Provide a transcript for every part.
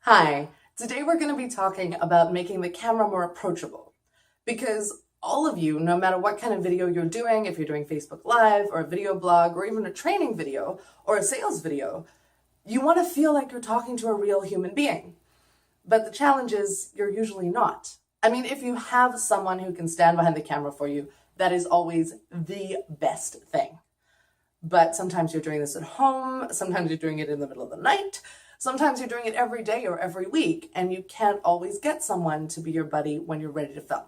Hi, today we're going to be talking about making the camera more approachable because all of you, no matter what kind of video you're doing, if you're doing Facebook Live or a video blog or even a training video or a sales video, you want to feel like you're talking to a real human being. But the challenge is you're usually not. I mean, if you have someone who can stand behind the camera for you, that is always the best thing. But sometimes you're doing this at home, sometimes you're doing it in the middle of the night, sometimes you're doing it every day or every week, and you can't always get someone to be your buddy when you're ready to film.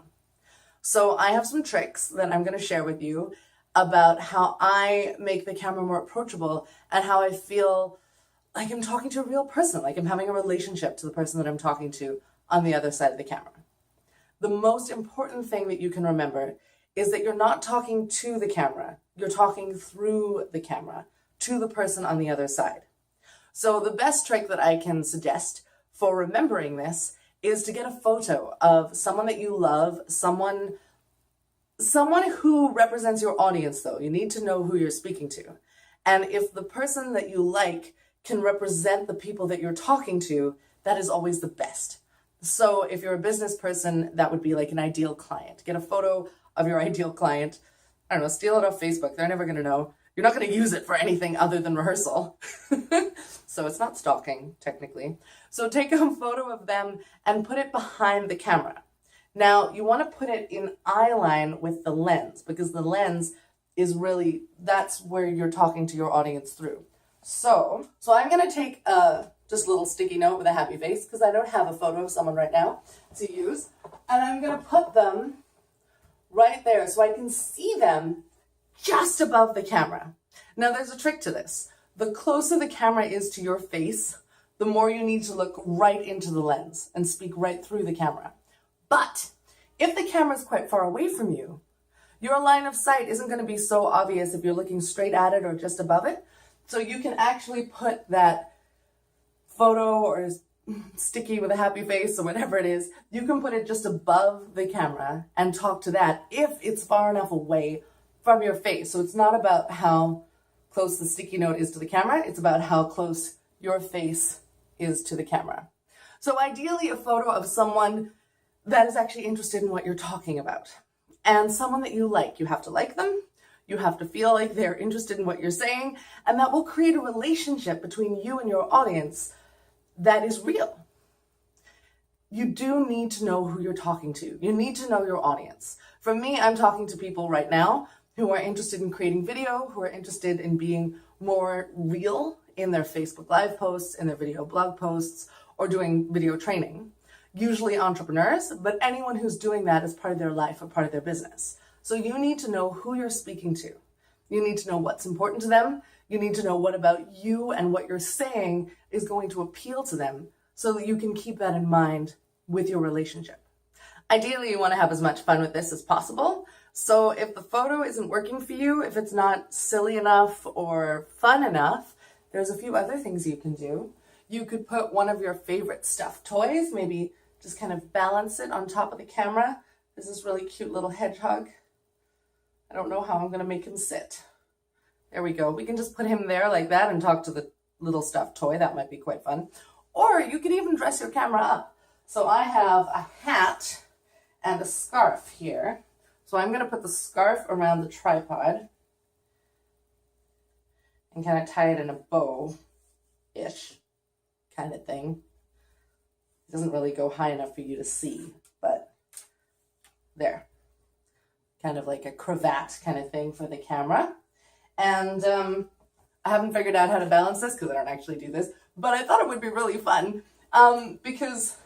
So I have some tricks that I'm going to share with you about how I make the camera more approachable and how I feel like I'm talking to a real person, like I'm having a relationship to the person that I'm talking to on the other side of the camera. The most important thing that you can remember is that you're not talking to the camera, you're talking through the camera to the person on the other side. So the best trick that I can suggest for remembering this is to get a photo of someone that you love, someone who represents your audience though. You need to know who you're speaking to. And if the person that you like can represent the people that you're talking to, that is always the best. So if you're a business person, that would be like an ideal client. Get a photo of your ideal client. I don't know, steal it off Facebook. They're never going to know. You're not going to use it for anything other than rehearsal. So it's not stalking, technically. So take a photo of them and put it behind the camera. Now, you want to put it in eye line with the lens because the lens is really, that's where you're talking to your audience through. So I'm going to take just a little sticky note with a happy face because I don't have a photo of someone right now to use. And I'm going to put them right there so I can see them just above the camera. Now there's a trick to this. The closer the camera is to your face, the more you need to look right into the lens and speak right through the camera. But if the camera is quite far away from you, your line of sight isn't going to be so obvious if you're looking straight at it or just above it. So you can actually put that photo or sticky with a happy face or whatever it is, you can put it just above the camera and talk to that if it's far enough away from your face. So it's not about how close the sticky note is to the camera, it's about how close your face is to the camera. So ideally a photo of someone that is actually interested in what you're talking about and someone that you like. You have to like them, you have to feel like they're interested in what you're saying, and that will create a relationship between you and your audience that is real. You do need to know who you're talking to. You need to know your audience. For me, I'm talking to people right now who are interested in creating video, who are interested in being more real in their Facebook Live posts, in their video blog posts, or doing video training. Usually entrepreneurs, but anyone who's doing that as part of their life or part of their business. So you need to know who you're speaking to. You need to know what's important to them. You need to know what about you and what you're saying is going to appeal to them so that you can keep that in mind with your relationship. Ideally, you want to have as much fun with this as possible. So if the photo isn't working for you, if it's not silly enough or fun enough, there's a few other things you can do. You could put one of your favorite stuffed toys, maybe just kind of balance it on top of the camera. There's this really cute little hedgehog. I don't know how I'm going to make him sit. There we go. We can just put him there like that and talk to the little stuffed toy. That might be quite fun. Or you could even dress your camera up. So I have a hat and a scarf here. So I'm going to put the scarf around the tripod and kind of tie it in a bow-ish kind of thing. It doesn't really go high enough for you to see, but there. Kind of like a cravat kind of thing for the camera. And I haven't figured out how to balance this because I don't actually do this, but I thought it would be really fun because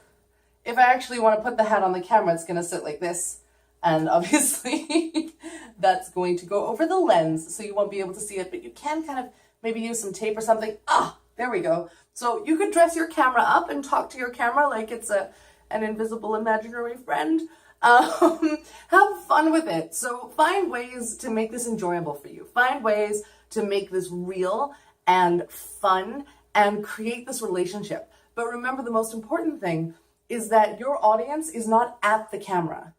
if I actually want to put the hat on the camera, it's going to sit like this. And obviously that's going to go over the lens, so you won't be able to see it, but you can kind of maybe use some tape or something. There we go. So you could dress your camera up and talk to your camera like it's an invisible imaginary friend. Have fun with it. So find ways to make this enjoyable for you. Find ways to make this real and fun and create this relationship. But remember, the most important thing is that your audience is not at the camera.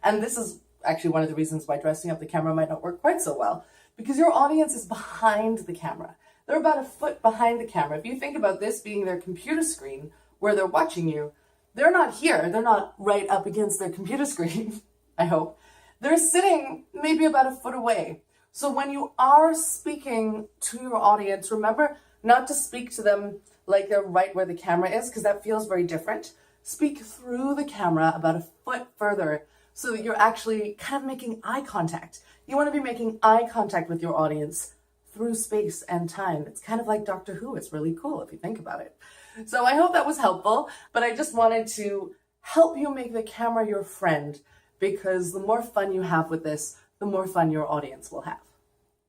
And this is actually one of the reasons why dressing up the camera might not work quite so well, because your audience is behind the camera. They're about a foot behind the camera. If you think about this being their computer screen, where they're watching you, they're not here. They're not right up against their computer screen, I hope. They're sitting maybe about a foot away. So when you are speaking to your audience, remember not to speak to them like they're right where the camera is, because that feels very different. Speak through the camera about a foot further so that you're actually kind of making eye contact. You want to be making eye contact with your audience through space and time. It's kind of like Doctor Who. It's really cool if you think about it. So I hope that was helpful, but I just wanted to help you make the camera your friend, because the more fun you have with this, the more fun your audience will have.